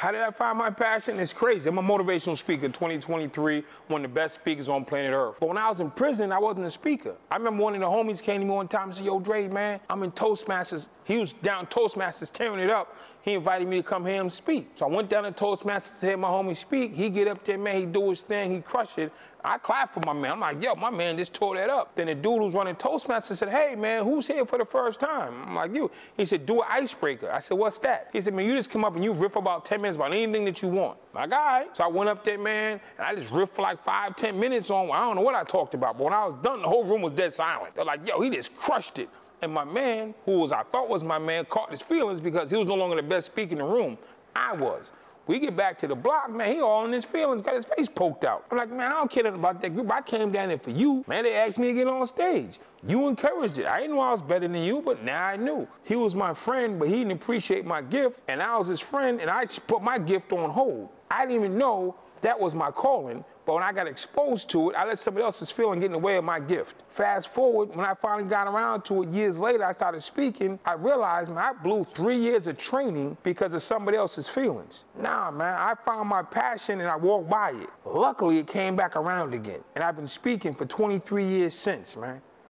How did I find my passion? It's crazy. I'm a motivational speaker, 2023, one of the best speakers on planet Earth. But when I was in prison, I wasn't a speaker. I remember one of the homies came to me one time and said, yo, Dre, man, I'm in Toastmasters. He was down Toastmasters tearing it up. He invited me to come hear him speak. So I went down to Toastmasters to hear my homie speak. He get up there, man, he do his thing, he crush it. I clapped for my man. I'm like, yo, my man just tore that up. Then the dude who's running Toastmasters said, hey, man, who's here for the first time? I'm like, you. He said, do an icebreaker. I said, what's that? He said, man, you just come up and you riff about 10 minutes about anything that you want. I'm like, all right. So I went up there, man, and I just riffed for like 5, 10 minutes on, I don't know what I talked about, but when I was done, the whole room was dead silent. They're like, yo, he just crushed it. And my man, I thought was my man, caught his feelings because he was no longer the best speaker in the room. I was. We get back to the block, man, he all in his feelings, got his face poked out. I'm like, man, I don't care nothing about that group. I came down there for you. Man, they asked me to get on stage. You encouraged it. I didn't know I was better than you, but now I knew. He was my friend, but he didn't appreciate my gift, and I was his friend, and I put my gift on hold. I didn't even know that was my calling, but when I got exposed to it, I let somebody else's feeling get in the way of my gift. Fast forward, when I finally got around to it years later, I started speaking, I realized, man, I blew 3 years of training because of somebody else's feelings. Nah, man, I found my passion and I walked by it. Luckily, it came back around again, and I've been speaking for 23 years since, man.